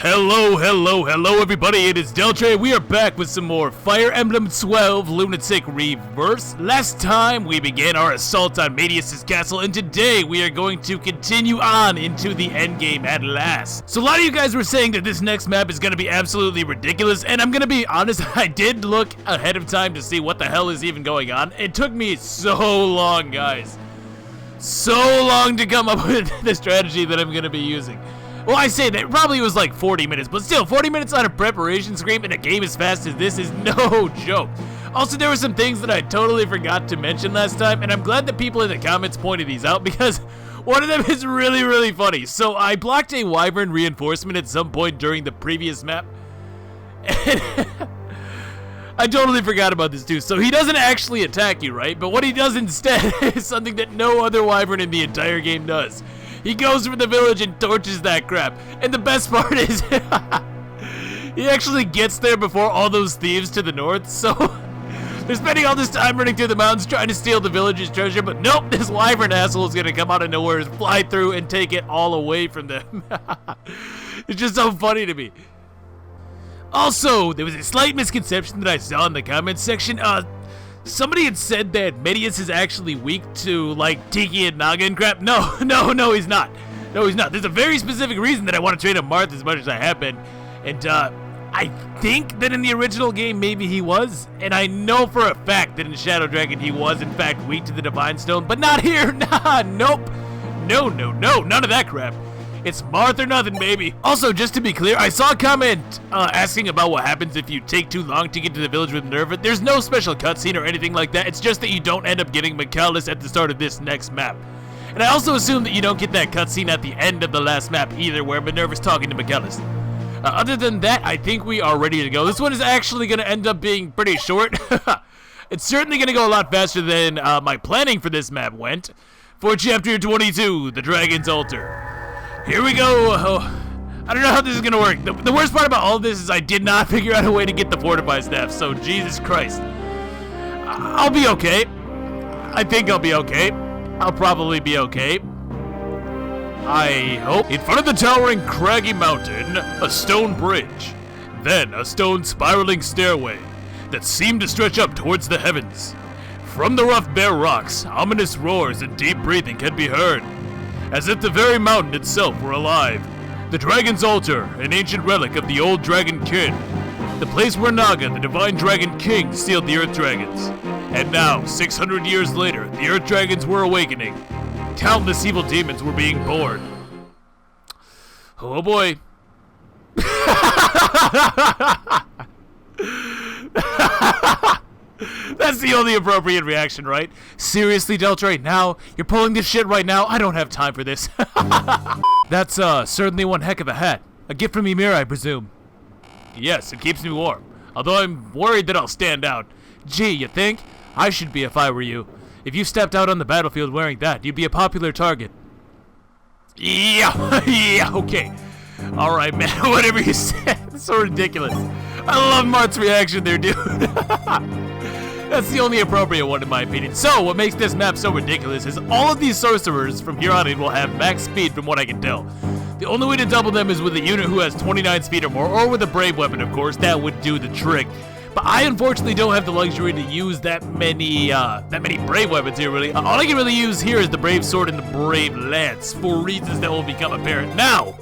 Hello everybody, it is Deltray. We are back with some more Fire Emblem 12 Lunatic Reverse. Last time we began our assault on Medeus' castle, and today we are going to continue on into the endgame at last. So a lot of you guys were saying that this next map is going to be absolutely ridiculous, and I'm going to be honest, I did look ahead of time to see what the hell is even going on. It took me so long, guys. So long to come up with the strategy that I'm going to be using. Well, I say that probably was like 40 minutes, but still, 40 minutes on a preparation screen in a game as fast as this is no joke. Also, there were some things that I totally forgot to mention last time, and I'm glad that people in the comments pointed these out because one of them is really funny. So I blocked a wyvern reinforcement at some point during the previous map, and I totally forgot about this too. So he doesn't actually attack you, right? But what he does instead is something that no other wyvern in the entire game does. He goes for the village and torches that crap. And the best part is, he actually gets there before all those thieves to the north. So they're spending all this time running through the mountains trying to steal the village's treasure. But nope, this wyvern asshole is going to come out of nowhere, fly through, and take it all away from them. It's just so funny to me. Also, there was a slight misconception that I saw in the comments section. Somebody had said that Medeus is actually weak to, like, Tiki and Naga and crap. No, he's not. No, he's not. There's a very specific reason that I want to train up Marth as much as I have been. And, I think that in the original game, maybe he was. And I know for a fact that in Shadow Dragon, he was, in fact, weak to the Divine Stone. But not here. Nah, nope. No. None of that crap. It's Marth or nothing, baby. Also, just to be clear, I saw a comment asking about what happens if you take too long to get to the village with Minerva. There's no special cutscene or anything like that. It's just that you don't end up getting Michaelis at the start of this next map. And I also assume that you don't get that cutscene at the end of the last map either, where Minerva's talking to Michaelis. Other than that, I think we are ready to go. This one is actually going to end up being pretty short. It's certainly going to go a lot faster than my planning for this map went. For Chapter 22, The Dragon's Altar. Here we go. I don't know how this is gonna work. The worst part about all of this is I did not figure out a way to get the fortify staff, so Jesus Christ. I'll be okay. I think I'll be okay. I'll probably be okay. I hope. In front of the towering craggy mountain, a stone bridge. Then a stone spiraling stairway that seemed to stretch up towards the heavens. From the rough bare rocks, ominous roars and deep breathing can be heard, as if the very mountain itself were alive. The Dragon's Altar, an ancient relic of the old Dragon Kin. The place where Naga, the divine Dragon King, sealed the Earth Dragons. And now, 600 years later, the Earth Dragons were awakening. Countless evil demons were being born. Oh boy. That's the only appropriate reaction, right? Seriously, Deltray, now? You're pulling this shit right now? I don't have time for this. That's, certainly one heck of a hat. A gift from Ymir, I presume. Yes, it keeps me warm. Although I'm worried that I'll stand out. Gee, you think? I should be if I were you. If you stepped out on the battlefield wearing that, you'd be a popular target. Yeah, okay. Alright, man, whatever you said. It's so ridiculous. I love Marth's reaction there, dude. That's the only appropriate one in my opinion. So, what makes this map so ridiculous is all of these sorcerers from here on in will have max speed from what I can tell. The only way to double them is with a unit who has 29 speed or more, or with a brave weapon, of course. That would do the trick. But I unfortunately don't have the luxury to use that many brave weapons here, really. All I can really use here is the brave sword and the brave lance, for reasons that will become apparent. Now,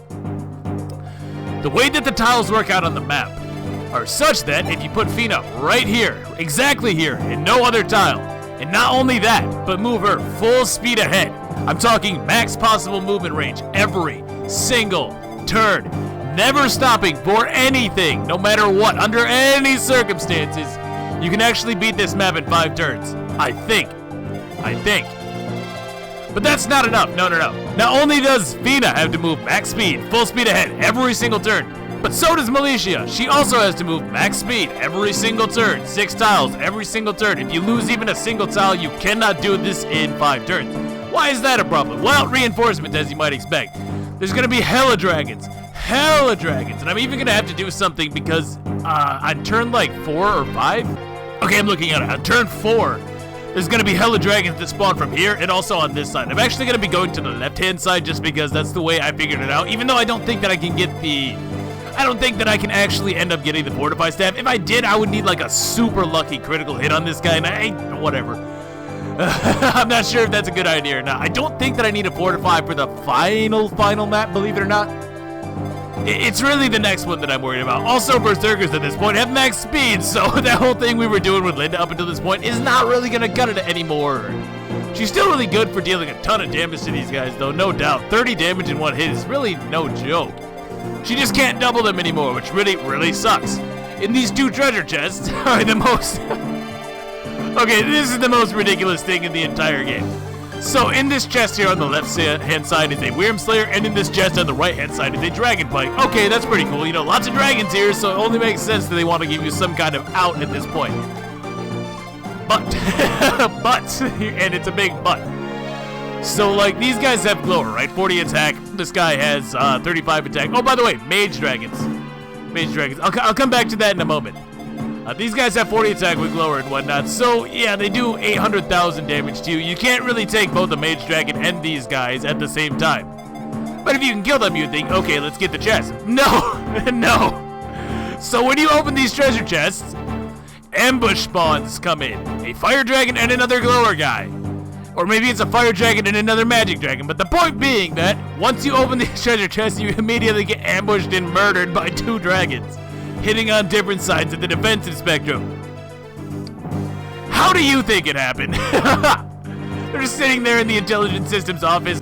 the way that the tiles work out on the map are such that if you put Feena right here, exactly here, and no other tile, and not only that, but move her full speed ahead, I'm talking max possible movement range every single turn, never stopping for anything, no matter what, under any circumstances, you can actually beat this map in 5 turns. I think. But that's not enough, no. Not only does Feena have to move max speed, full speed ahead, every single turn, but so does Malicia. She also has to move max speed every single turn, 6 tiles every single turn. If you lose even a single tile, you cannot do this in 5 turns. Why is that a problem? Well, reinforcement, as you might expect. There's gonna be hella dragons, and I'm even gonna have to do something because on turn like 4 or 5, okay, I'm looking at it, on turn 4, there's gonna be hella dragons that spawn from here and also on this side. I'm actually gonna be going to the left-hand side just because that's the way I figured it out, even though I don't think that I can get the I don't think that I can actually end up getting the Fortify Staff. If I did, I would need like a super lucky critical hit on this guy, and whatever. I'm not sure if that's a good idea or not. I don't think that I need a Fortify for the final map, believe it or not. It's really the next one that I'm worried about. Also, Berserkers at this point have max speed, so that whole thing we were doing with Linda up until this point is not really gonna cut it anymore. She's still really good for dealing a ton of damage to these guys, though, no doubt. 30 damage in one hit is really no joke. She just can't double them anymore, which really sucks. And these 2 treasure chests are the most... Okay, this is the most ridiculous thing in the entire game. So in this chest here on the left hand side is a Wyrm Slayer, and in this chest on the right hand side is a Dragon Pike. Okay, that's pretty cool. You know, lots of dragons here, so it only makes sense that they want to give you some kind of out at this point. But, and it's a big but. So like these guys have Glower, right? 40 attack. This guy has 35 attack. Oh, by the way, Mage Dragons. I'll come back to that in a moment. These guys have 40 attack with Glower and whatnot, so yeah, they do 800,000 damage to you. You can't really take both the Mage Dragon and these guys at the same time. But if you can kill them, you'd think, okay, let's get the chest. No, no. So when you open these treasure chests, ambush spawns come in. A Fire Dragon and another Glower guy. Or maybe it's a Fire Dragon and another Magic Dragon. But the point being that once you open these treasure chests, you immediately get ambushed and murdered by 2 dragons, hitting on different sides of the defensive spectrum. How do you think it happened? They're just sitting there in the intelligence systems office.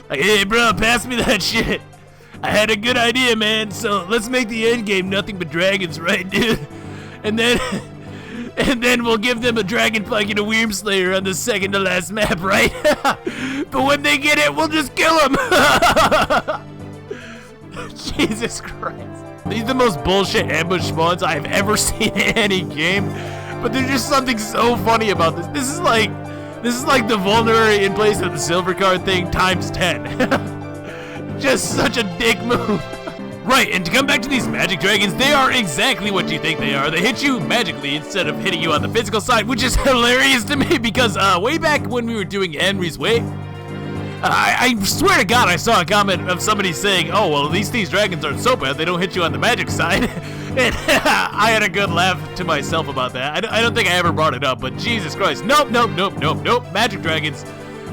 Like, hey bro, pass me that shit. I had a good idea, man, so let's make the endgame nothing but dragons, right, dude? And then we'll give them a Dragon Pike and a Wyrm Slayer on the second to last map, right? But when they get it, we'll just kill them. Jesus Christ. These are the most bullshit ambush spawns I've ever seen in any game. But there's just something so funny about this. This is like the vulnerary in place of the silver card thing times 10. Just such a dick move. Right, and to come back to these magic dragons, they are exactly what you think they are. They hit you magically instead of hitting you on the physical side, which is hilarious to me because way back when we were doing Henry's Way, I swear to God I saw a comment of somebody saying, oh, well, at least these dragons aren't so bad, they don't hit you on the magic side. And I had a good laugh to myself about that. I don't think I ever brought it up, but Jesus Christ. Nope. Magic dragons,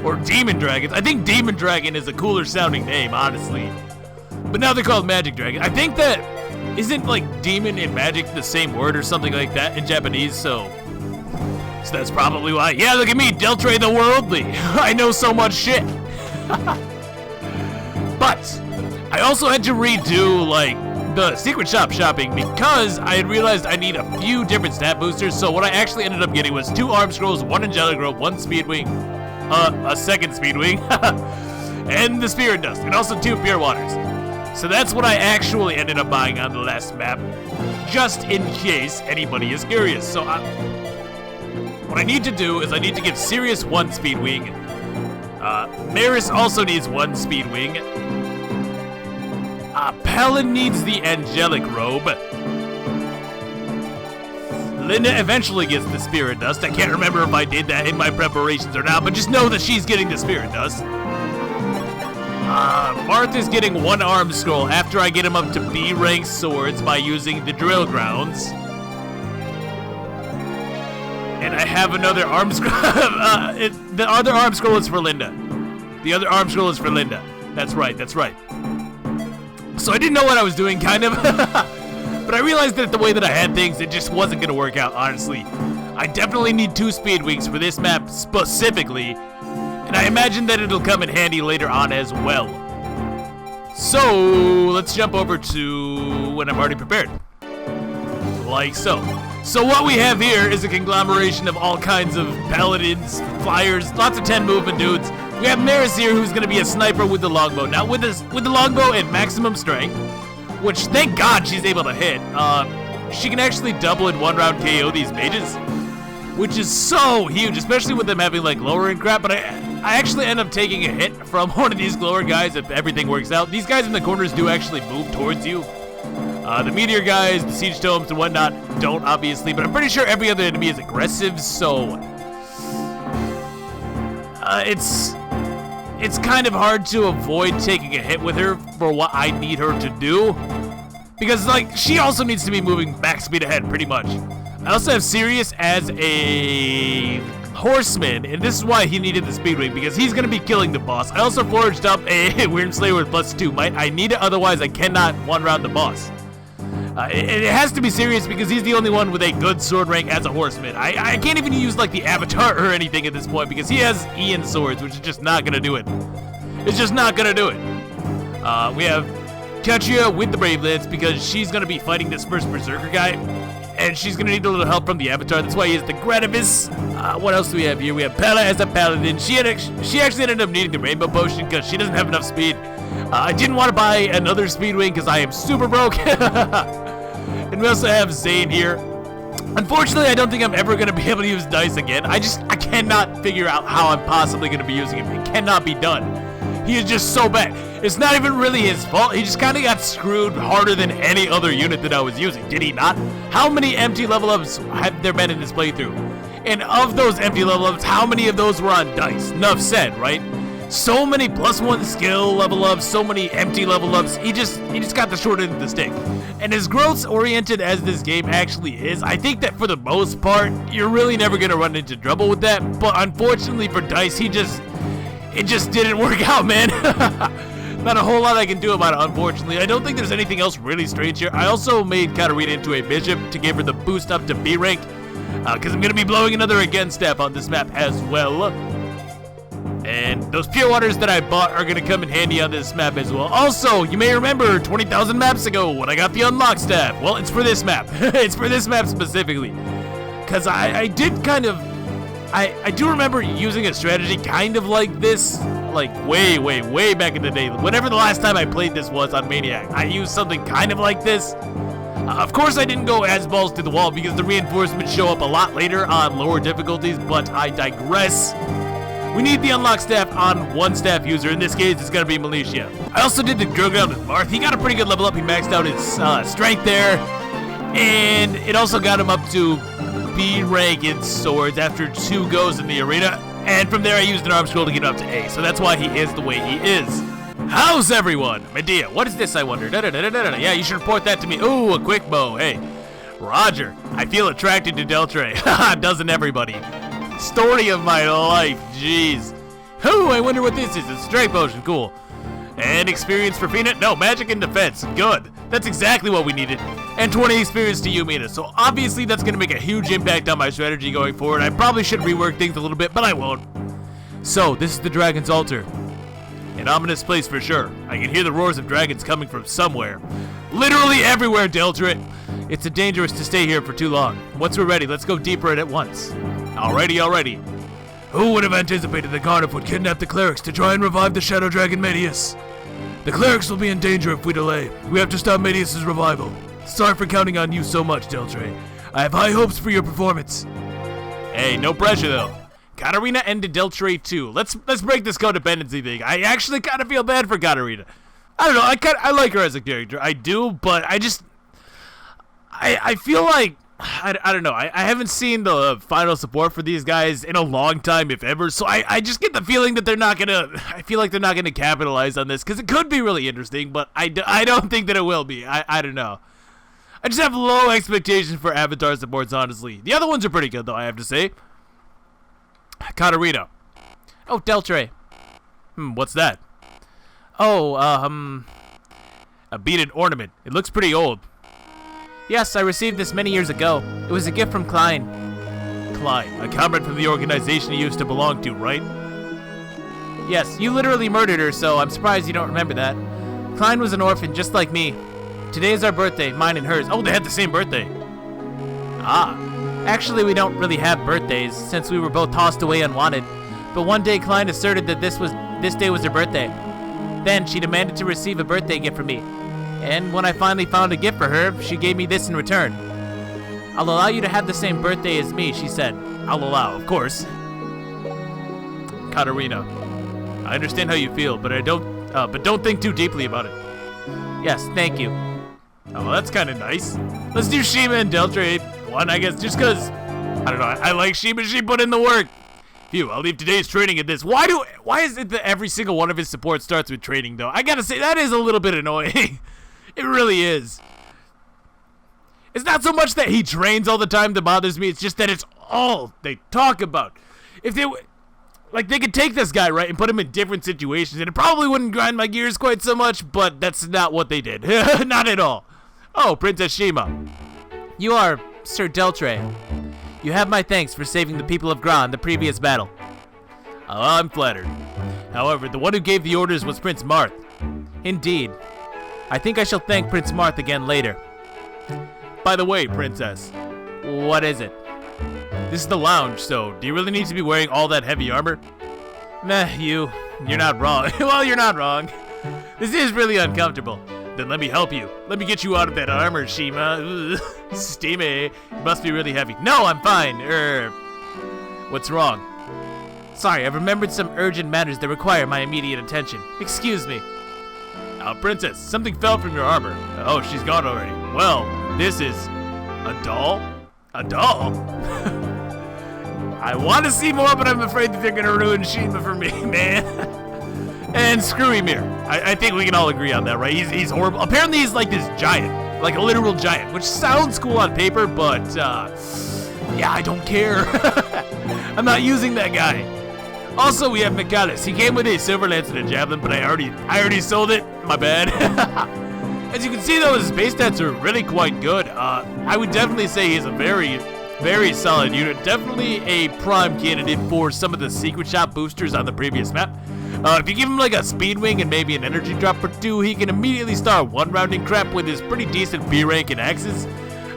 or demon dragons. I think demon dragon is a cooler sounding name, honestly. But now they're called magic dragon. I think that, isn't like demon and magic the same word or something like that in Japanese, so that's probably why. Yeah, look at me, Deltre the Worldly. I know so much shit. But I also had to redo like the secret shop shopping because I had realized I need a few different stat boosters. So what I actually ended up getting was 2 arm scrolls, 1 angelic rope, 1 speed wing, a second speed wing, and the spirit dust, and also 2 pure waters. So that's what I actually ended up buying on the last map, just in case anybody is curious. So what I need to do is I need to give Sirius 1 speed wing. Maris also needs 1 speed wing. Palin needs the angelic robe. Linda eventually gets the spirit dust. I can't remember if I did that in my preparations or not, but just know that she's getting the spirit dust. Martha's getting 1 arm scroll after I get him up to B rank swords by using the drill grounds. And I have another arm scroll. The other arm scroll is for Linda. That's right. So I didn't know what I was doing, kind of. But I realized that the way that I had things, it just wasn't going to work out, honestly. I definitely need 2 speed wings for this map specifically. And I imagine that it'll come in handy later on as well. So, let's jump over to when I'm already prepared. Like so. So what we have here is a conglomeration of all kinds of paladins, flyers, lots of 10 movement dudes. We have Maris here, who's going to be a sniper with the longbow. Now, with the longbow at maximum strength, which thank God she's able to hit, she can actually double in 1 round KO these mages, which is so huge, especially with them having like glower and crap. But I actually end up taking a hit from one of these glower guys if everything works out. These guys in the corners do actually move towards you. The meteor guys, the siege tomes and whatnot don't, obviously, but I'm pretty sure every other enemy is aggressive, so it's kind of hard to avoid taking a hit with her for what I need her to do. Because, like, she also needs to be moving back speed ahead, pretty much. I also have Sirius as a horseman, and this is why he needed the Speedwing, because he's going to be killing the boss. I also forged up a Weird Slayer with +2 might. I need it, otherwise I cannot one-round the boss. It has to be Sirius because he's the only one with a good sword rank as a horseman. I can't even use, like, the avatar or anything at this point because he has Ian swords, which is just not going to do it. It's just not going to do it. We have Ketria with the Brave Lance because she's going to be fighting this first Berserker guy, and she's going to need a little help from the avatar. That's why he has the Gradivis. What else do we have here? We have Pella as a paladin. She actually ended up needing the Rainbow Potion because she doesn't have enough speed. I didn't want to buy another Speedwing because I am super broke. And we also have Zane here. Unfortunately, I don't think I'm ever going to be able to use Dice again. I cannot figure out how I'm possibly going to be using him. It cannot be done. He is just so bad. It's not even really his fault. He just kind of got screwed harder than any other unit that I was using. Did he not? How many empty level ups have there been in this playthrough? And of those empty level ups, how many of those were on Dice? Enough said, right? So many +1 skill level ups, so many empty level ups. He just got the short end of the stick. And as growth oriented as this game actually is, I think that for the most part, you're really never gonna run into trouble with that. But unfortunately for Dice, it just didn't work out, man. Not a whole lot I can do about it, unfortunately. I don't think there's anything else really strange here. I also made Katarina into a bishop to give her the boost up to B rank, because I'm gonna be blowing another again staff on this map as well. And those pure waters that I bought are going to come in handy on this map as well. Also, you may remember 20,000 maps ago when I got the unlock staff. Well, it's for this map. It's for this map specifically. Because I did kind of... I do remember using a strategy kind of like this. Like way back in the day. Whenever the last time I played this was on Maniac. I used something kind of like this. Of course, I didn't go as balls to the wall because the reinforcements show up a lot later on lower difficulties. But I digress. We need the unlock staff on one staff user. In this case, it's going to be Malicia. I also did the drill ground with Marth. He got a pretty good level up. He maxed out his strength there. And it also got him up to B rank in swords after 2 goes in the arena. And from there, I used an arm scroll to get him up to A. So that's why he is the way he is. How's everyone? Medea, what is this, I wonder? Yeah, you should report that to me. Ooh, a quick bow. Hey, Roger, I feel attracted to Deltre. Haha, doesn't everybody? Story of my life, jeez. Ooh, I wonder what this is. It's a strength potion, cool. And experience for Feena? No, magic and defense, good. That's exactly what we needed. And 20 experience to you, Mina. So obviously that's gonna make a huge impact on my strategy going forward. I probably should rework things a little bit, but I won't. So, this is the Dragon's Altar. An ominous place for sure. I can hear the roars of dragons coming from somewhere. Literally everywhere, Deltrit. It's dangerous to stay here for too long. Once we're ready, let's go deeper in at once. Alrighty. Who would have anticipated that Garnif would kidnap the clerics to try and revive the Shadow Dragon Medeus? The clerics will be in danger if we delay. We have to stop Medeus' revival. Sorry for counting on you so much, Deltre. I have high hopes for your performance. Hey, no pressure though. Katarina ended Deltre too. Let's break this codependency thing. I actually kind of feel bad for Katarina. I don't know. I like her as a character. I do, but I feel like I don't know. I haven't seen the final support for these guys in a long time, if ever. So I just get the feeling that they're not gonna. I feel like they're not gonna capitalize on this because it could be really interesting, but I don't think that it will be. I don't know. I just have low expectations for Avatar supports, honestly. The other ones are pretty good, though, I have to say. Katarina. Oh, Deltre. What's that? Oh, a beaded ornament. It looks pretty old. Yes, I received this many years ago. It was a gift from Klein. Klein, a comrade from the organization you used to belong to, right? Yes, you literally murdered her, so I'm surprised you don't remember that. Klein was an orphan just like me. Today is our birthday, mine and hers. Oh, they had the same birthday. Ah. Actually, we don't really have birthdays, since we were both tossed away unwanted. But one day, Klein asserted that this day was her birthday. Then, she demanded to receive a birthday gift from me. And when I finally found a gift for her, she gave me this in return. I'll allow you to have the same birthday as me, she said. I'll allow, of course. Katarina, I understand how you feel, but don't think too deeply about it. Yes, thank you. Oh, that's kind of nice. Let's do Shima and Deltre 1, I guess, just because, I don't know, I like Shima. She put in the work. If Phew, I'll leave today's training at this. Why is it that every single one of his supports starts with training, though? I gotta say, that is a little bit annoying. It really is. It's not so much that he trains all the time that bothers me, it's just that it's all they talk about. If they they could take this guy, right, and put him in different situations, and it probably wouldn't grind my gears quite so much, but that's not what they did. Not at all. Oh, Princess Shima. You are Sir Deltre. You have my thanks for saving the people of Gra in the previous battle. Oh, I'm flattered. However, the one who gave the orders was Prince Marth. Indeed. I think I shall thank Prince Marth again later. By the way, Princess. What is it? This is the lounge, so do you really need to be wearing all that heavy armor? Meh, you're not wrong. Well, you're not wrong. This is really uncomfortable. Then let me help you. Let me get you out of that armor, Shima. Ugh, steamy. It must be really heavy. No, I'm fine. What's wrong? Sorry, I've remembered some urgent matters that require my immediate attention. Excuse me. Princess, something fell from your armor. Oh, she's gone already. Well, this is a doll? A doll? I want to see more, but I'm afraid that they're going to ruin Shima for me, man. And screw Ymir. I think we can all agree on that, right? He's horrible. Apparently he's like this giant, like a literal giant, which sounds cool on paper, but yeah, I don't care. I'm not using that guy. Also, we have Medeus. He came with a silver lance and a javelin, but I already sold it. My bad. As you can see, though, his base stats are really quite good. I would definitely say he's a very, very solid unit. Definitely a prime candidate for some of the secret shop boosters on the previous map. If you give him like a speed wing and maybe an energy drop or two, he can immediately start one-rounding crap with his pretty decent B rank and axes.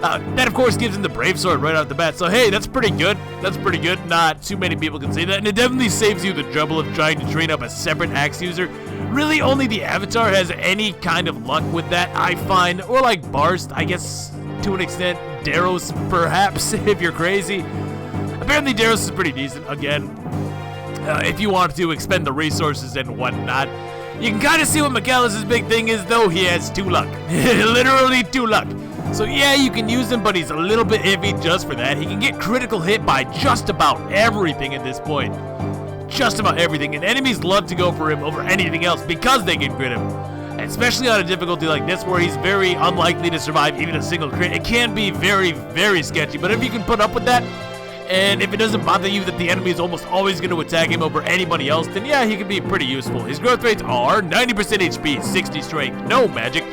That of course gives him the brave sword right off the bat, so hey, that's pretty good. That's pretty good. Not too many people can say that, and it definitely saves you the trouble of trying to train up a separate axe user. Really, only the Avatar has any kind of luck with that, I find, or like Barst, I guess, to an extent. Daros, perhaps, if you're crazy. Apparently Daros is pretty decent, again. If you want to expend the resources and whatnot. You can kind of see what Medeus' big thing is, though. He has 2 luck. Literally 2 luck. So yeah, you can use him, but he's a little bit iffy just for that. He can get critical hit by just about everything at this point. Just about everything. And enemies love to go for him over anything else because they can crit him. Especially on a difficulty like this where he's very unlikely to survive even a single crit. It can be very, very sketchy, but if you can put up with that, and if it doesn't bother you that the enemy is almost always going to attack him over anybody else, then yeah, he can be pretty useful. His growth rates are 90% HP, 60 strength, no magic,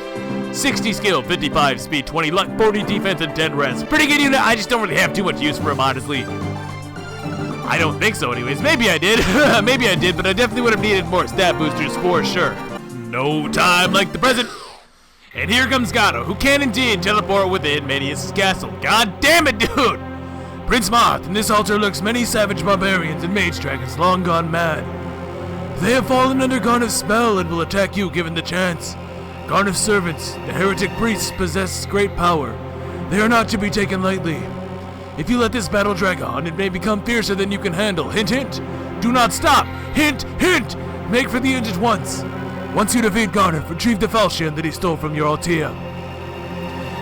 60 skill, 55 speed, 20 luck, 40 defense, and 10 res. Pretty good unit. I just don't really have too much use for him, honestly. I don't think so anyways. Maybe I did. Maybe I did, but I definitely would have needed more stat boosters for sure. No time like the present. And here comes Gato, who can indeed teleport within Medeus' castle. God damn it, dude! Prince Marth, in this altar lurks many savage barbarians and mage dragons long gone mad. They have fallen under Garnav's spell and will attack you given the chance. Garnav's servants, the heretic priests, possess great power. They are not to be taken lightly. If you let this battle drag on, it may become fiercer than you can handle. Hint, hint! Do not stop! Hint, hint! Make for the end at once. Once you defeat Garnav, retrieve the falchion that he stole from your Altea.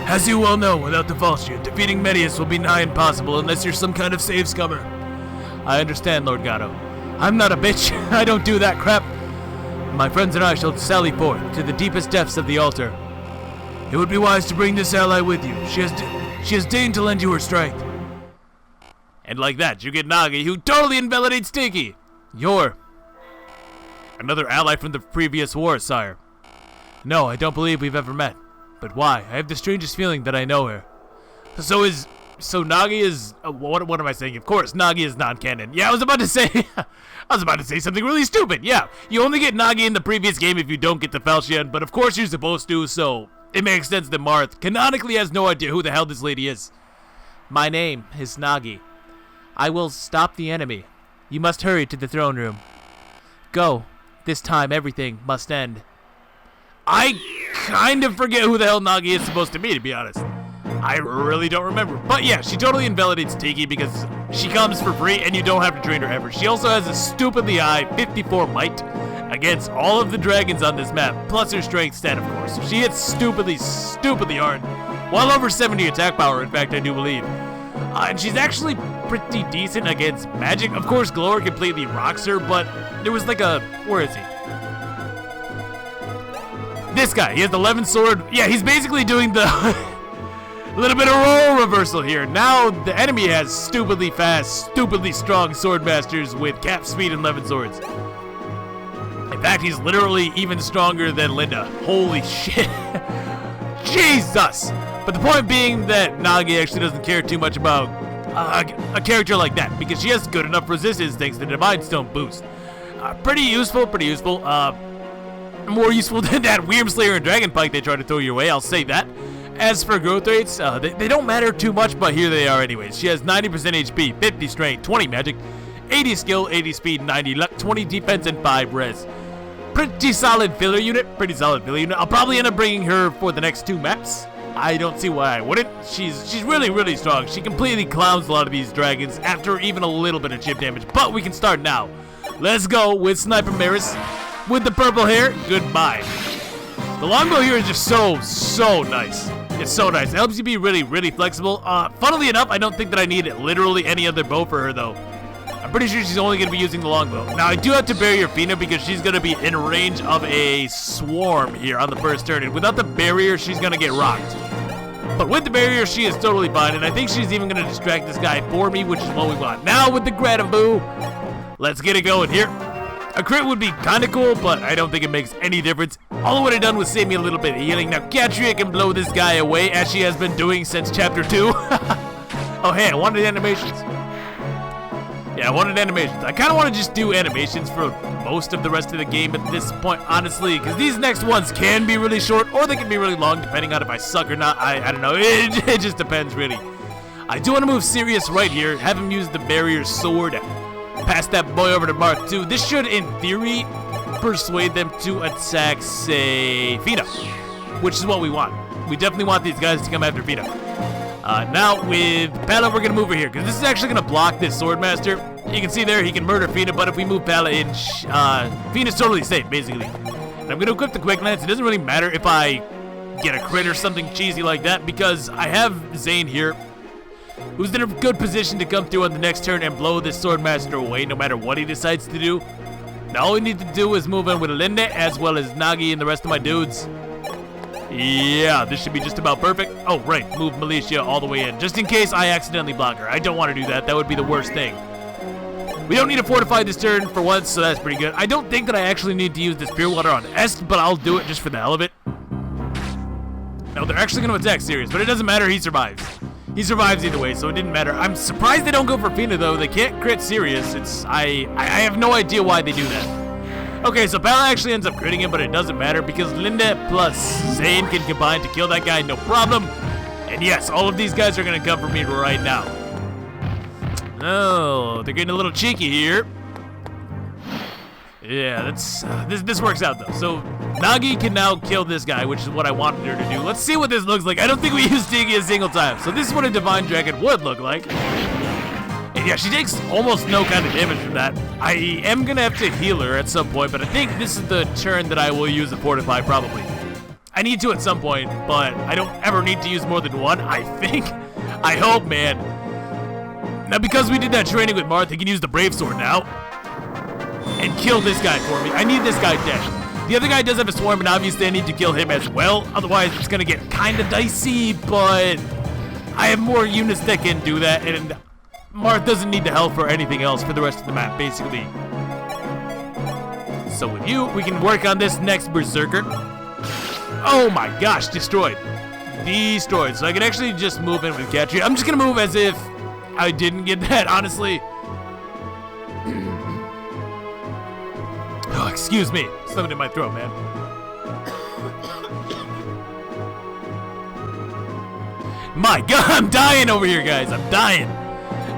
As you well know, without the falchion, defeating Medeus will be nigh impossible unless you're some kind of save scummer. I understand, Lord Gato. I'm not a bitch. I don't do that crap. My friends and I shall sally forth to the deepest depths of the altar. It would be wise to bring this ally with you. She has deigned to lend you her strength. And like that, you get Nagi, who totally invalidates Stinky. You're another ally from the previous war, sire. No, I don't believe we've ever met. But why? I have the strangest feeling that I know her. So Nagi is what am I saying? Of course, Nagi is non-canon. Yeah, I was about to say something really stupid. Yeah, you only get Nagi in the previous game if you don't get the falchion, but of course you're supposed to, so it makes sense that Marth canonically has no idea who the hell this lady is. My name is Nagi. I will stop the enemy. You must hurry to the throne room. Go. This time everything must end. I kind of forget who the hell Nagi is supposed to be honest. I really don't remember. But yeah, she totally invalidates Tiki because she comes for free and you don't have to train her ever. She also has a stupidly high 54 might against all of the dragons on this map, plus her strength stat, of course. So she hits stupidly hard. Well over 70 attack power, in fact, I do believe. And she's actually pretty decent against magic. Of course, Glower completely rocks her, but there was like a... Where is he? This guy. He has the 11 sword. Yeah, he's basically doing the... a little bit of role reversal here. Now the enemy has stupidly fast, stupidly strong sword masters with cap speed and 11 swords. In fact, he's literally even stronger than Linda. Holy shit. Jesus! But the point being that Nagi actually doesn't care too much about a character like that, because she has good enough resistance thanks to the Divine Stone boost. Pretty useful, pretty useful. More useful than that Wyrmslayer and Dragon Pike they try to throw your way, I'll say that. As for growth rates, they don't matter too much, but here they are anyways. She has 90% HP, 50 strength, 20 magic, 80 skill, 80 speed, 90 luck, 20 defense, and 5 res. Pretty solid filler unit, I'll probably end up bringing her for the next 2 maps. I don't see why I wouldn't. She's really, really strong. She completely clowns a lot of these dragons after even a little bit of chip damage, but we can start now. Let's go with Sniper Maris with the purple hair. Goodbye. The longbow here is just so nice. It's so nice. It helps you be really, really flexible. Funnily enough, I don't think that I need literally any other bow for her, though. I'm pretty sure she's only going to be using the longbow. Now, I do have to barrier Feena because she's going to be in range of a swarm here on the first turn. And without the barrier, she's going to get rocked. But with the barrier, she is totally fine. And I think she's even going to distract this guy for me, which is what we want. Now, with the Granaboo, let's get it going here. A crit would be kind of cool, but I don't think it makes any difference. All it would have done was save me a little bit of healing. Now, Katria can blow this guy away, as she has been doing since Chapter 2. Oh, hey, I wanted animations. Yeah, I wanted animations. I kind of want to just do animations for most of the rest of the game at this point, honestly, because these next ones can be really short, or they can be really long, depending on if I suck or not. I don't know. It just depends, really. I do want to move Sirius right here, have him use the barrier sword, pass that boy over to Marth 2. This should, in theory, persuade them to attack, say, Feena, which is what we want. We definitely want these guys to come after Feena. Now with Pala, we're going to move her here, because this is actually going to block this Swordmaster. You can see there, he can murder Feena, but if we move Pala in, Feena's totally safe, basically. And I'm going to equip the Quick Lance. It doesn't really matter if I get a crit or something cheesy like that, because I have Zane here, who's in a good position to come through on the next turn and blow this Swordmaster away, no matter what he decides to do. Now all we need to do is move in with Linde, as well as Nagi and the rest of my dudes. Yeah, this should be just about perfect. Oh, right, move Malicia all the way in, just in case I accidentally block her. I don't want to do that. That would be the worst thing. We don't need to fortify this turn for once, so that's pretty good. I don't think that I actually need to use this Pure Water on Est, but I'll do it just for the hell of it. No, they're actually going to attack Sirius, but it doesn't matter. He survives. He survives either way, so it didn't matter. I'm surprised they don't go for Feena, though. They can't crit Sirius. I have no idea why they do that. Okay, so Pala actually ends up critting him, but it doesn't matter because Linda plus Zane can combine to kill that guy, no problem. And yes, all of these guys are going to come for me right now. Oh, they're getting a little cheeky here. Yeah, that's this works out, though. So Nagi can now kill this guy, which is what I wanted her to do. Let's see what this looks like. I don't think we used Tiki a single time. So this is what a Divine Dragon would look like. And yeah, she takes almost no kind of damage from that. I am going to have to heal her at some point, but I think this is the turn that I will use a Fortify, probably. I need to at some point, but I don't ever need to use more than one, I think. I hope, man. Now, because we did that training with Marth, he can use the Brave Sword now and kill this guy for me. I need this guy dead. The other guy does have a swarm, and obviously I need to kill him as well. Otherwise, it's going to get kind of dicey, but I have more units that can do that, and Marth doesn't need the health for anything else for the rest of the map, basically. So with you, we can work on this next Berserker. Oh my gosh, destroyed. Destroyed. So I can actually just move in with Katria. I'm just going to move as if I didn't get that, honestly. Oh, excuse me. Something in my throat, man. My God, I'm dying over here, guys. I'm dying.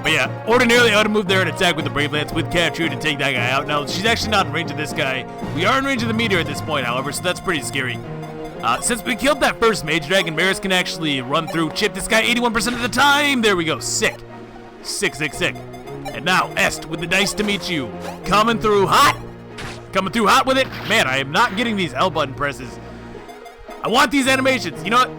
But yeah, ordinarily I would have moved there and attack with the Brave Lance with Katria to take that guy out. Now, she's actually not in range of this guy. We are in range of the meteor at this point, however, so that's pretty scary. Since we killed that first Mage Dragon, Maris can actually run through, chip this guy 81% of the time. There we go. Sick. Sick, sick, sick. And now, Est with the dice to meet you. Coming through hot. Coming through hot with it. Man, I am not getting these L button presses. I want these animations. You know what?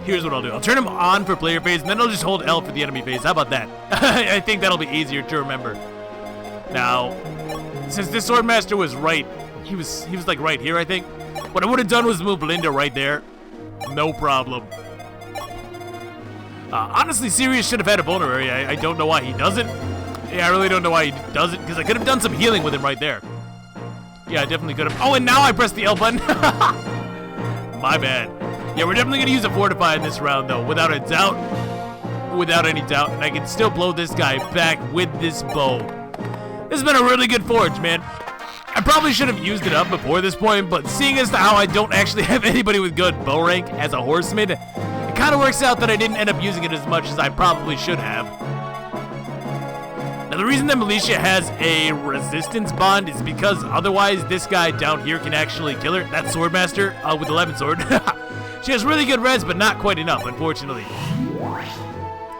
Here's what I'll do. I'll turn him on for player phase, and then I'll just hold L for the enemy phase. How about that? I think that'll be easier to remember. Now, since this Swordmaster was right, he was like right here, I think. What I would have done was move Belinda right there. No problem. Honestly, Sirius should have had a vulnerary. I don't know why he doesn't. Yeah, I really don't know why he doesn't, because I could have done some healing with him right there. Yeah, I definitely could have. Oh, and now I pressed the L button. My bad. Yeah, we're definitely going to use a Fortify in this round, though, without a doubt. Without any doubt. And I can still blow this guy back with this bow. This has been a really good forge, man. I probably should have used it up before this point, but seeing as to how I don't actually have anybody with good bow rank as a horseman, it kind of works out that I didn't end up using it as much as I probably should have. Now, the reason that Malicia has a resistance bond is because otherwise this guy down here can actually kill her. That Swordmaster with 11 sword. She has really good res, but not quite enough, unfortunately.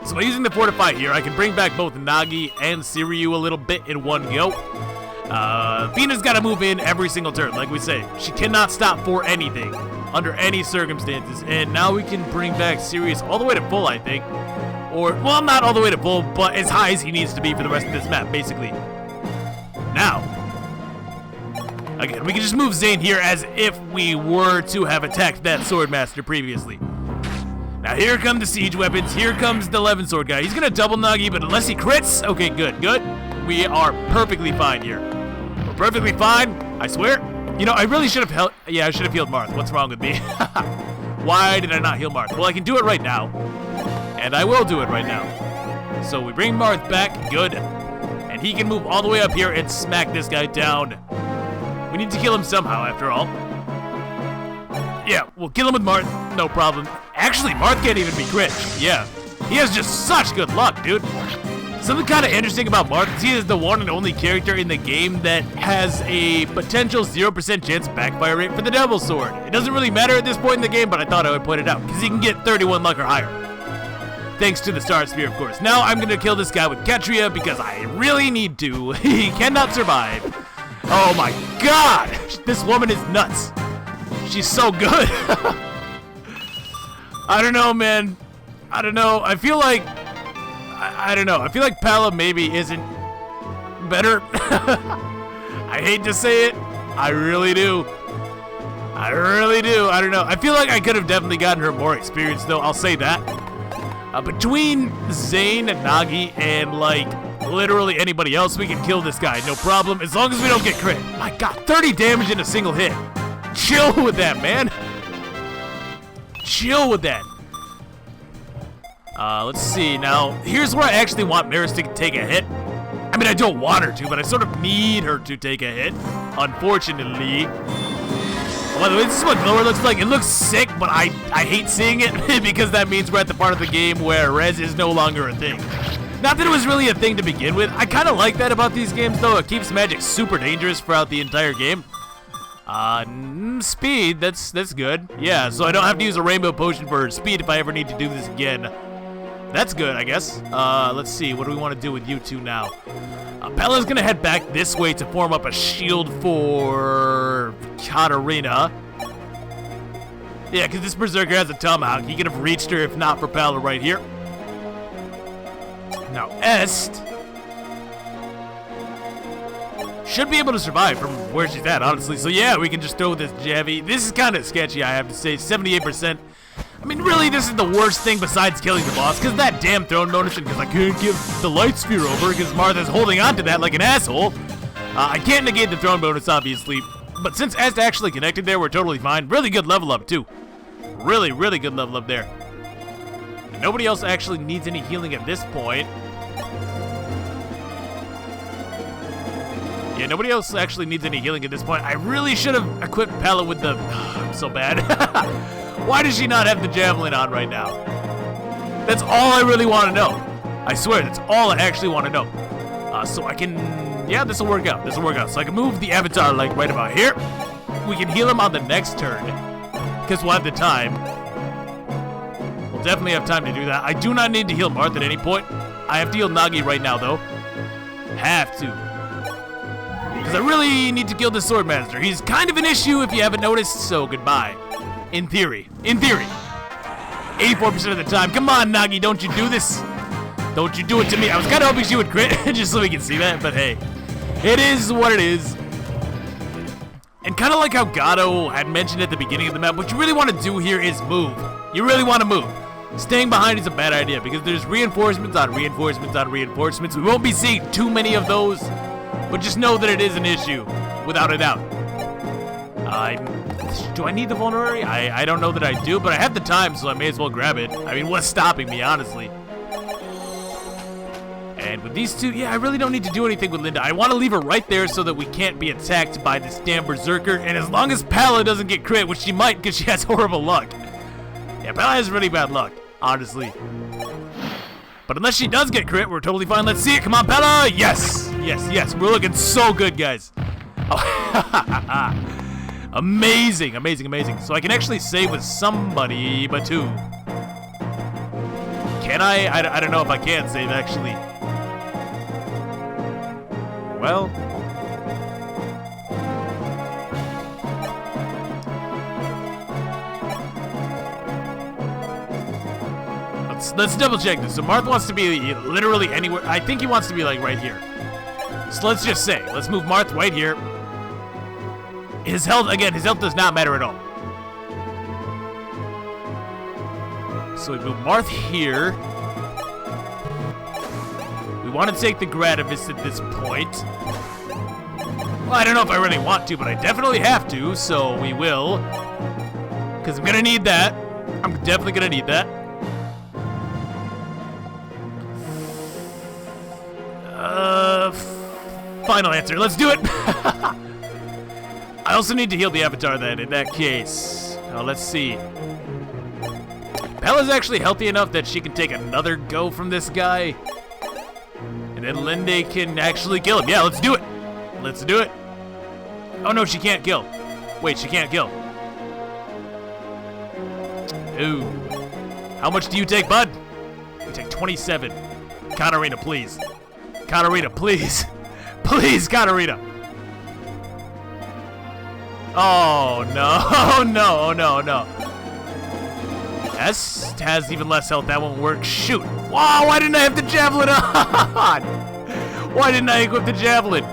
So by using the Fortify here, I can bring back both Nagi and Siryu a little bit in one go. Feena's got to move in every single turn, like we say. She cannot stop for anything, under any circumstances. And now we can bring back Sirius all the way to full, I think. Or, well, not all the way to full, but as high as he needs to be for the rest of this map, basically. Now, again, we can just move Zane here as if we were to have attacked that Swordmaster previously. Now, here come the siege weapons. Here comes the 11 sword guy. He's going to double Nagi, but unless he crits, okay, good. We are perfectly fine here. We're perfectly fine, I swear. You know, I really should have healed. Yeah, I should have healed Marth. What's wrong with me? Why did I not heal Marth? Well, I can do it right now. And I will do it right now. So we bring Marth back, good. And he can move all the way up here and smack this guy down. We need to kill him somehow, after all. Yeah, we'll kill him with Marth, no problem. Actually, Marth can't even be crit. Yeah, he has just such good luck, dude. Something kind of interesting about Marth is he is the one and only character in the game that has a potential 0% chance backfire rate for the Devil Sword. It doesn't really matter at this point in the game, but I thought I would point it out, because he can get 31 luck or higher. Thanks to the Star Sphere, of course. Now I'm going to kill this guy with Ketria because I really need to. He cannot survive. Oh my god! This woman is nuts. She's so good. I don't know, man. I don't know. I feel like... I don't know. I feel like Pala maybe isn't better. I hate to say it. I really do. I don't know. I feel like I could have definitely gotten her more experience, though. I'll say that. Between Zane and Nagi and, like, literally anybody else, we can kill this guy. No problem. As long as we don't get crit. My god, 30 damage in a single hit. Chill with that, man. Chill with that. Let's see. Now, here's where I actually want Maris to take a hit. I mean, I don't want her to, but I sort of need her to take a hit, unfortunately. Oh, by the way, this is what Glower looks like. It looks sick, but I hate seeing it because that means we're at the part of the game where res is no longer a thing. Not that it was really a thing to begin with. I kind of like that about these games, though. It keeps magic super dangerous throughout the entire game. Speed, that's good. Yeah, so I don't have to use a rainbow potion for speed if I ever need to do this again. That's good, I guess. Let's see, what do we want to do with you two now? Bella's gonna head back this way to form up a shield for Katarina. Yeah, because this Berserker has a tomahawk. He could have reached her if not for Pella right here. Now, Est should be able to survive from where she's at, honestly. So yeah, we can just throw this Javi. This is kind of sketchy, I have to say. 78%. I mean, really, this is the worst thing besides killing the boss, because that damn throne bonus, because I can't give the light sphere over, because Martha's holding on to that like an asshole. I can't negate the throne bonus, obviously, but since Est actually connected there, we're totally fine. Really good level up, too. Really, really good level up there. And nobody else actually needs any healing at this point. Yeah, nobody else actually needs any healing at this point. I really should have equipped Pella with the... I'm so bad. Why does she not have the javelin on right now? That's all I really want to know. I swear, that's all I actually want to know. So I can... Yeah, this will work out. This will work out. So I can move the avatar, like, right about here. We can heal him on the next turn. Because we'll have the time. We'll definitely have time to do that. I do not need to heal Marth at any point. I have to heal Nagi right now, though. Have to. Because I really need to kill this Swordmaster. He's kind of an issue if you haven't noticed, so goodbye. In theory. In theory. 84% of the time. Come on, Nagi, don't you do this. Don't you do it to me. I was kind of hoping she would crit just so we can see that, but hey. It is what it is. And kind of like how Gato had mentioned at the beginning of the map, what you really want to do here is move. You really want to move. Staying behind is a bad idea because there's reinforcements on reinforcements on reinforcements. We won't be seeing too many of those, but just know that it is an issue, without a doubt. Do I need the vulnerary? I don't know that I do, but I have the time, so I may as well grab it. I mean, what's stopping me, honestly? And with these two, yeah, I really don't need to do anything with Linda. I want to leave her right there so that we can't be attacked by this damn berserker. And as long as Pala doesn't get crit, which she might because she has horrible luck. Yeah, Pala has really bad luck, honestly. But unless she does get crit, we're totally fine. Let's see it. Come on, Pala. Yes. Yes, yes. We're looking so good, guys. Oh. Amazing, amazing, amazing. So I can actually save with somebody, but who? Can I? I don't know if I can save, actually. Well, let's double check this. So Marth wants to be literally anywhere. I think he wants to be like right here. So let's just say, let's move Marth right here. His health, again, his health does not matter at all. So we move Marth here. We want to take the Gradivis at this point. Well, I don't know if I really want to, but I definitely have to, so we will. Because I'm going to need that. I'm definitely going to need that. Final answer. Let's do it. I also need to heal the Avatar then, in that case. Let's see. Bella's actually healthy enough that she can take another go from this guy. And then Linde can actually kill him. Yeah, let's do it. Let's do it. Oh, no, she can't kill. Wait, she can't kill. Ooh. How much do you take, bud? You take 27. Katarina, please. Katarina, please. Please, Katarina. Oh, no. No, oh, no, no. S has even less health. That won't work. Shoot. Wow, why didn't I have the javelin on? Why didn't I equip the javelin?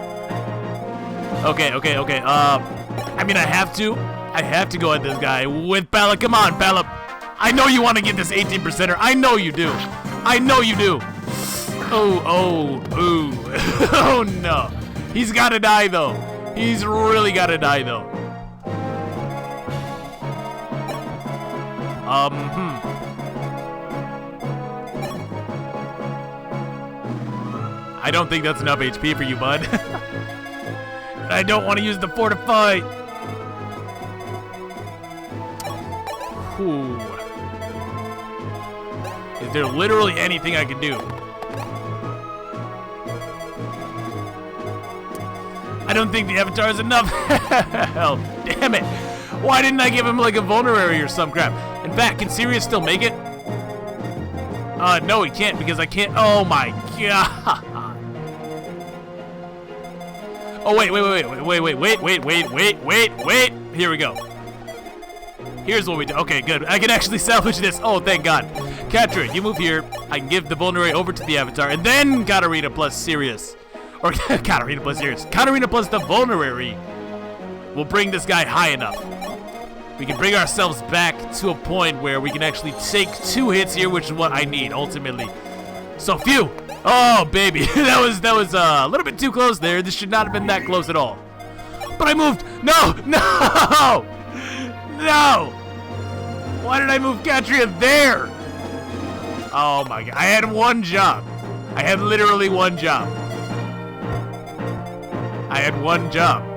Okay, okay, okay. I mean, I have to go at this guy with Bella. Come on, Bella. I know you want to get this 18%er. I know you do. I know you do. Oh, oh, ooh. Oh, no. He's got to die, though. He's really got to die, though. I don't think that's enough HP for you, bud. I don't want to use the fortify. Ooh. Is there literally anything I can do? I don't think the Avatar is enough. Hell, damn it. Why didn't I give him like a vulnerary or some crap? In fact, can Sirius still make it? No, he can't because I can't. Oh my god. Oh, wait. Here we go. Here's what we do. Okay, good. I can actually salvage this. Oh, thank God. Catra, you move here. I can give the vulnerary over to the Avatar, and then Katarina plus Sirius. Or Katarina plus Sirius. Katarina plus the vulnerary will bring this guy high enough. We can bring ourselves back to a point where we can actually take 2 hits here, which is what I need, ultimately. So, phew. Oh, baby. that was a little bit too close there. This should not have been that close at all. But I moved. No, no, no. Why did I move Katria there? Oh, my God. I had one job. I had literally one job. I had one job.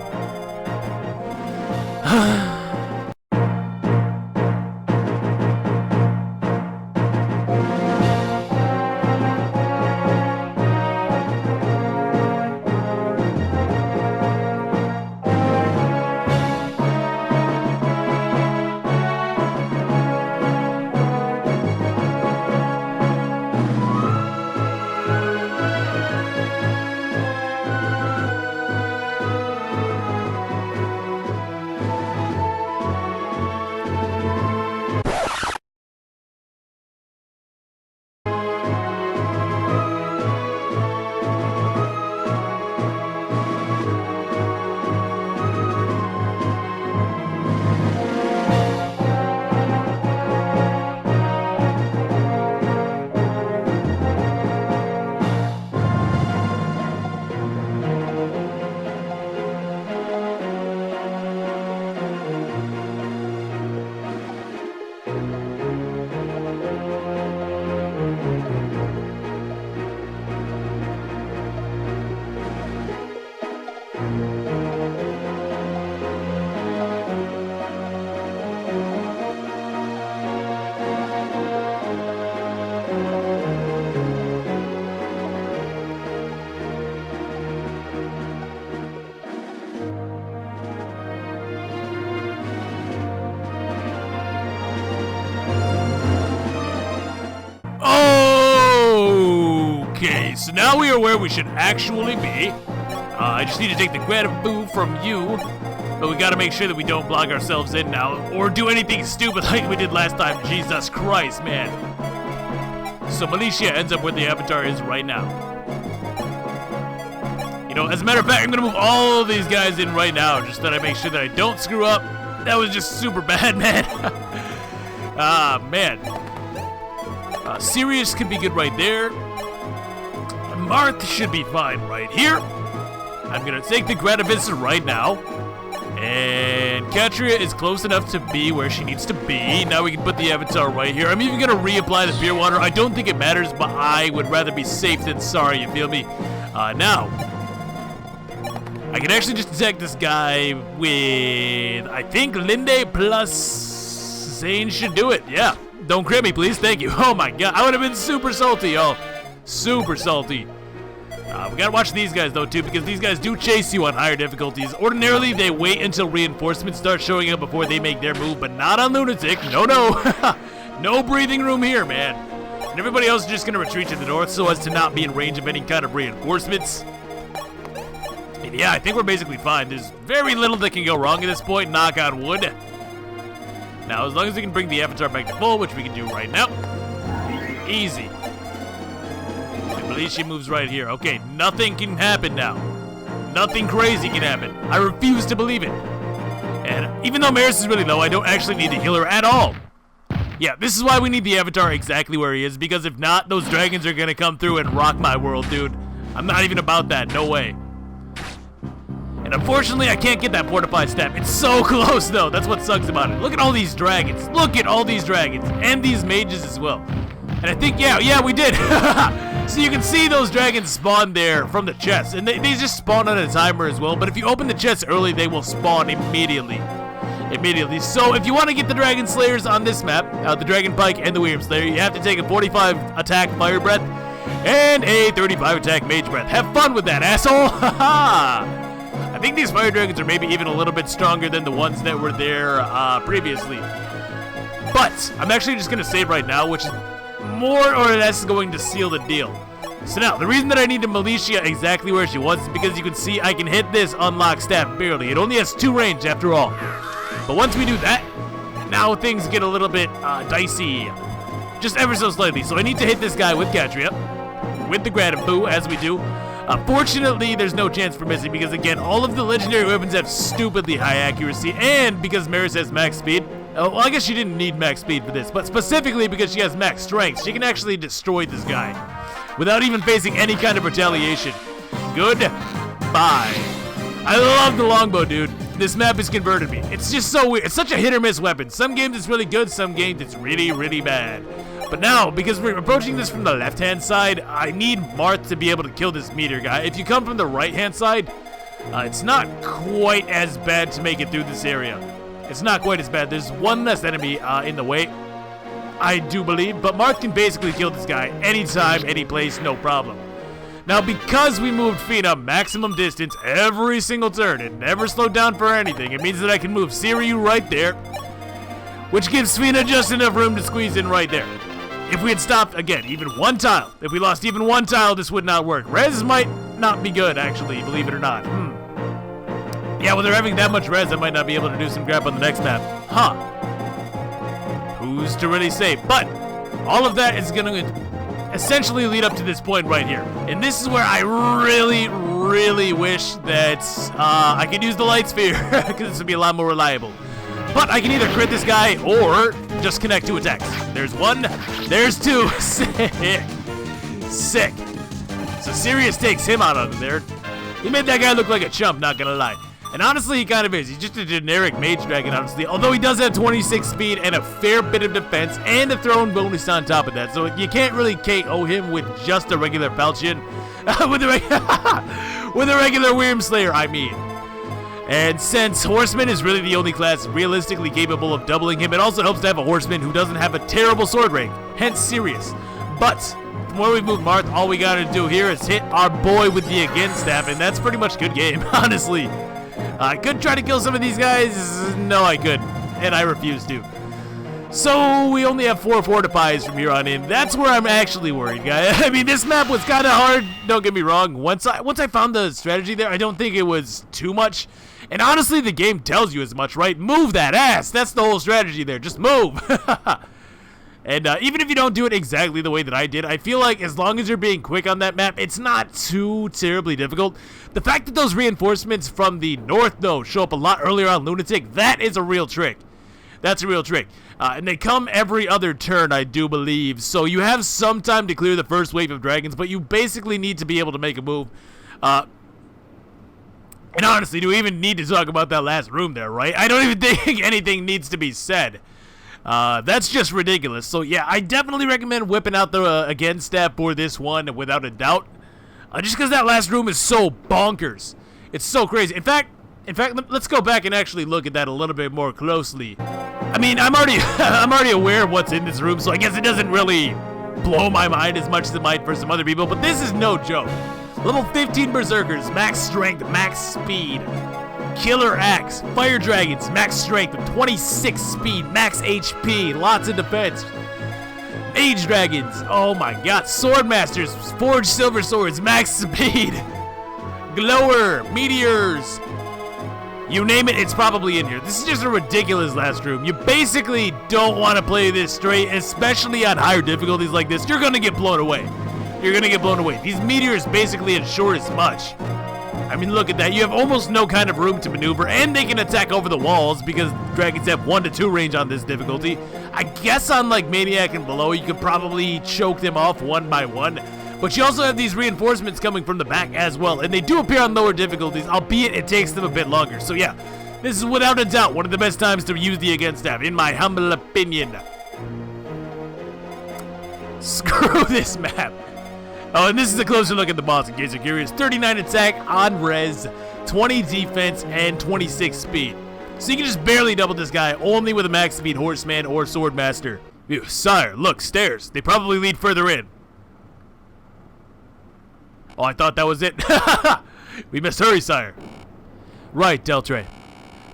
Okay, so now we are where we should actually be. I just need to take the Gratafu from you. But we gotta make sure that we don't block ourselves in now, or do anything stupid like we did last time. Jesus Christ, man. So Malicia ends up where the Avatar is right now. You know, as a matter of fact, I'm gonna move all of these guys in right now, just that I make sure that I don't screw up. That was just super bad, man. Man. Sirius could be good right there. Marth should be fine right here. I'm gonna take the Gratavis right now. And Katria is close enough to be where she needs to be. Now we can put the Avatar right here. I'm even gonna reapply the Fear Water. I don't think it matters, but I would rather be safe than sorry, you feel me? Now, I can actually just attack this guy with, I think, Linde plus Zane should do it. Yeah, don't crit me, please. Thank you. Oh my god, I would have been super salty, oh. Super salty. We gotta watch these guys though too, because these guys do chase you on higher difficulties. Ordinarily, they wait until reinforcements start showing up before they make their move, but not on Lunatic. No, no. No breathing room here, man. And everybody else is just gonna retreat to the north so as to not be in range of any kind of reinforcements. And yeah, I think we're basically fine. There's very little that can go wrong at this point, knock on wood. Now, as long as we can bring the Avatar back to full, which we can do right now. Easy. Malicia moves right here. Okay, nothing can happen now. Nothing crazy can happen. I refuse to believe it. And even though Medeus is really low, I don't actually need to heal her at all. Yeah, this is why we need the Avatar exactly where he is, because if not, those dragons are gonna come through and rock my world, dude. I'm not even about that, no way. And unfortunately, I can't get that fortified step. It's so close, though. That's what sucks about it. Look at all these dragons. Look at all these dragons. And these mages as well. And I think, yeah, we did. So you can see those dragons spawn there from the chest. And they just spawn on a timer as well. But if you open the chest early, they will spawn immediately. So if you want to get the Dragon Slayers on this map, the Dragon Pike and the Wyrm Slayer, you have to take a 45 attack Fire Breath and a 35 attack Mage Breath. Have fun with that, asshole! I think these Fire Dragons are maybe even a little bit stronger than the ones that were there previously. But I'm actually just going to save right now, which is more or less going to seal the deal. So now, the reason that I need to Malicia exactly where she was is because you can see I can hit this unlock staff barely. It only has 2 range after all. But once we do that, now things get a little bit dicey. Just ever so slightly. So I need to hit this guy with Katria, with the Gratafu, as we do. Fortunately, there's no chance for missing because, again, all of the legendary weapons have stupidly high accuracy, and because Medeus has max speed. Well, I guess she didn't need max speed for this, but specifically because she has max strength, she can actually destroy this guy without even facing any kind of retaliation. Goodbye. I love the longbow, dude. This map has converted me. It's just so weird. It's such a hit or miss weapon. Some games it's really good, some games it's really, really bad. But now, because we're approaching this from the left-hand side, I need Marth to be able to kill this meteor guy. If you come from the right-hand side, it's not quite as bad to make it through this area. It's not quite as bad. There's one less enemy in the way, I do believe. But Marth can basically kill this guy anytime, any place, no problem. Now, because we moved Feena maximum distance every single turn and never slowed down for anything, it means that I can move Siriu right there, which gives Feena just enough room to squeeze in right there. If we had stopped, again, even one tile, if we lost even one tile, this would not work. Res might not be good, actually, believe it or not. Yeah, well, they're having that much res, I might not be able to do some crap on the next map. Huh. Who's to really say? But all of that is going to essentially lead up to this point right here. And this is where I really, really wish that I could use the light sphere, because this would be a lot more reliable. But I can either crit this guy or just connect 2 attacks. There's 1, there's 2. Sick. Sick. So Sirius takes him out of there. He made that guy look like a chump, not gonna lie. And honestly, he kind of is. He's just a generic mage dragon, honestly. Although he does have 26 speed and a fair bit of defense and a thrown bonus on top of that. So you can't really KO him with just a regular Falchion. with a regular Wyrm Slayer, I mean. And since Horseman is really the only class realistically capable of doubling him, it also helps to have a Horseman who doesn't have a terrible sword rank. Hence Sirius. But from where we move Marth, all we gotta do here is hit our boy with the again staff, and that's pretty much good game, honestly. I could try to kill some of these guys. No, I couldn't. And I refuse to. So we only have 4 fortifies from here on in. That's where I'm actually worried, guys. I mean, this map was kind of hard. Don't get me wrong. Once I found the strategy there, I don't think it was too much. And honestly, the game tells you as much, right? Move that ass. That's the whole strategy there. Just move. And even if you don't do it exactly the way that I did, I feel like as long as you're being quick on that map, it's not too terribly difficult. The fact that those reinforcements from the north, though, show up a lot earlier on Lunatic, that is a real trick. That's a real trick. And they come every other turn, I do believe. So you have some time to clear the first wave of dragons, but you basically need to be able to make a move. And honestly, do we even need to talk about that last room there, right? I don't even think anything needs to be said. That's just ridiculous. So yeah, I definitely recommend whipping out the again stat for this one without a doubt. Just because that last room is so bonkers. It's so crazy. In fact, let's go back and actually look at that a little bit more closely. I mean, I'm already aware of what's in this room, so I guess it doesn't really blow my mind as much as it might for some other people, but this is no joke. Level 15 Berserkers, max strength, max speed. Killer Axe, Fire Dragons, max strength, 26 speed, max HP, lots of defense. Mage Dragons, oh my god, Sword Masters, Forged Silver Swords, max speed. Glower, Meteors, you name it, it's probably in here. This is just a ridiculous last room. You basically don't want to play this straight, especially on higher difficulties like this. You're gonna get blown away. You're gonna get blown away. These meteors basically ensure as much. I mean, look at that. You have almost no kind of room to maneuver, and they can attack over the walls because dragons have 1 to 2 range on this difficulty. I guess on like Maniac and below, you could probably choke them off one by one. But you also have these reinforcements coming from the back as well, and they do appear on lower difficulties, albeit it takes them a bit longer. So yeah, this is without a doubt one of the best times to use the against stab, in my humble opinion. Screw this map. Oh, and this is a closer look at the boss in case you're curious. 39 attack on res, 20 defense, and 26 speed. So you can just barely double this guy, only with a max speed horseman or swordmaster. Ew, sire, look, stairs. They probably lead further in. Oh, I thought that was it. We must hurry, sire. Right, Deltre.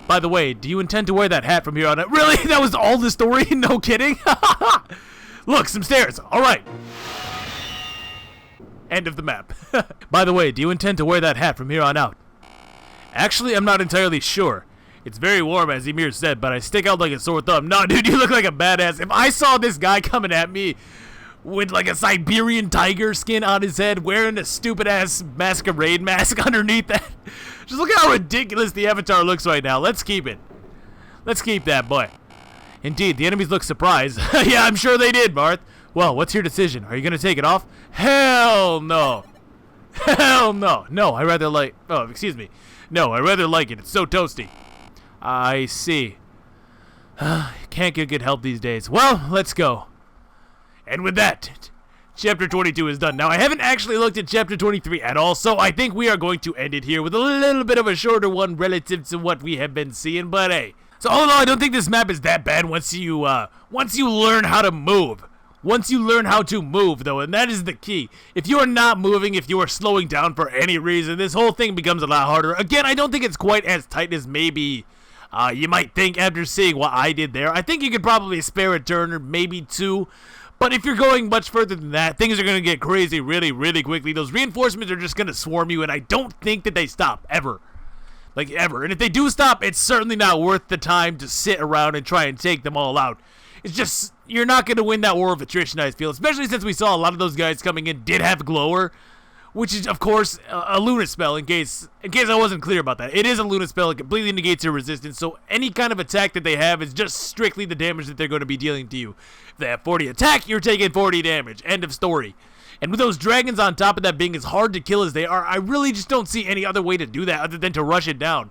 By the way, do you intend to wear that hat from here on out? Really? That was all the story? No kidding? Look, some stairs. All right. End of the map. By the way, do you intend to wear that hat from here on out? Actually, I'm not entirely sure. It's very warm, as Emir said, but I stick out like a sore thumb. Nah, dude, you look like a badass. If I saw this guy coming at me with like a Siberian tiger skin on his head, wearing a stupid-ass masquerade mask underneath that, just look at how ridiculous the avatar looks right now. Let's keep it. Let's keep that, boy. Indeed, the enemies look surprised. Yeah, I'm sure they did, Marth. Well, what's your decision? Are you going to take it off? Hell no. Hell no. No, I rather like... Oh, excuse me. No, I rather like it. It's so toasty. I see. Can't get good help these days. Well, let's go. And with that, Chapter 22 is done. Now, I haven't actually looked at Chapter 23 at all, so I think we are going to end it here with a little bit of a shorter one relative to what we have been seeing, but hey. So, all in all, I don't think this map is that bad once you learn how to move. Once you learn how to move, though, and that is the key. If you are not moving, if you are slowing down for any reason, this whole thing becomes a lot harder. Again, I don't think it's quite as tight as maybe you might think after seeing what I did there. I think you could probably spare a turn or maybe 2. But if you're going much further than that, things are going to get crazy really, really quickly. Those reinforcements are just going to swarm you, and I don't think that they stop, ever. Like, ever. And if they do stop, it's certainly not worth the time to sit around and try and take them all out. It's just, you're not going to win that war of attrition, I feel. Especially since we saw a lot of those guys coming in did have Glower, which is, of course, a Luna spell, in case I wasn't clear about that. It is a Luna spell. It completely negates your resistance, so any kind of attack that they have is just strictly the damage that they're going to be dealing to you. If they have 40 attack, you're taking 40 damage. End of story. And with those dragons on top of that being as hard to kill as they are, I really just don't see any other way to do that other than to rush it down.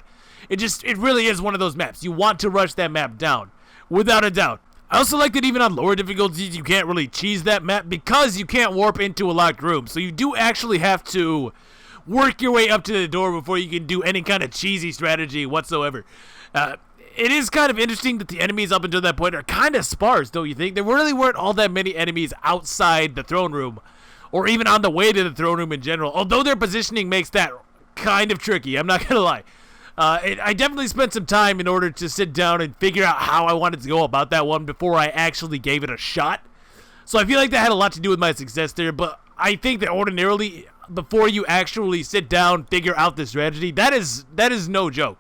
It really is one of those maps. You want to rush that map down, without a doubt. I also like that even on lower difficulties, you can't really cheese that map because you can't warp into a locked room. So you do actually have to work your way up to the door before you can do any kind of cheesy strategy whatsoever. It is kind of interesting that the enemies up until that point are kind of sparse, don't you think? There really weren't all that many enemies outside the throne room, or even on the way to the throne room in general, although their positioning makes that kind of tricky, I'm not going to lie. I definitely spent some time in order to sit down and figure out how I wanted to go about that one before I actually gave it a shot. So I feel like that had a lot to do with my success there, but I think that ordinarily, before you actually sit down, figure out the strategy, that is no joke.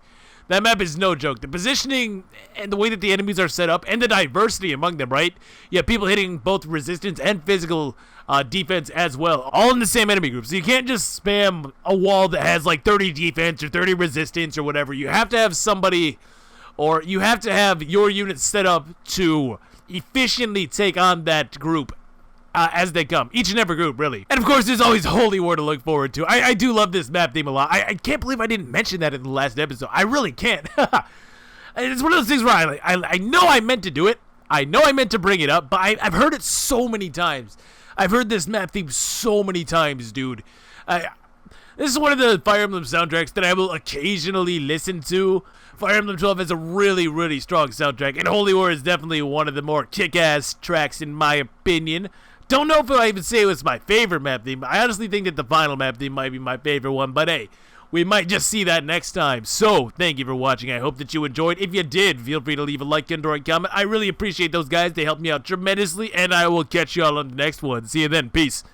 That map is no joke. The positioning and the way that the enemies are set up and the diversity among them, right? You have people hitting both resistance and physical defense as well, all in the same enemy group. So you can't just spam a wall that has like 30 defense or 30 resistance or whatever. You have to have somebody, or you have to have your unit set up to efficiently take on that group as they come. Each and every group, really. And of course, there's always Holy War to look forward to. I do love this map theme a lot. I can't believe I didn't mention that in the last episode. I really can't. It's one of those things where I know I meant to do it. I know I meant to bring it up, but I've heard it so many times. I've heard this map theme so many times, dude. This is one of the Fire Emblem soundtracks that I will occasionally listen to. Fire Emblem 12 has a really, really strong soundtrack, and Holy War is definitely one of the more kick-ass tracks in my opinion. Don't know if I even say it was my favorite map theme. I honestly think that the final map theme might be my favorite one, but hey, we might just see that next time. So, thank you for watching. I hope that you enjoyed. If you did, feel free to leave a like and or a comment. I really appreciate those guys. They helped me out tremendously, and I will catch you all on the next one. See you then. Peace.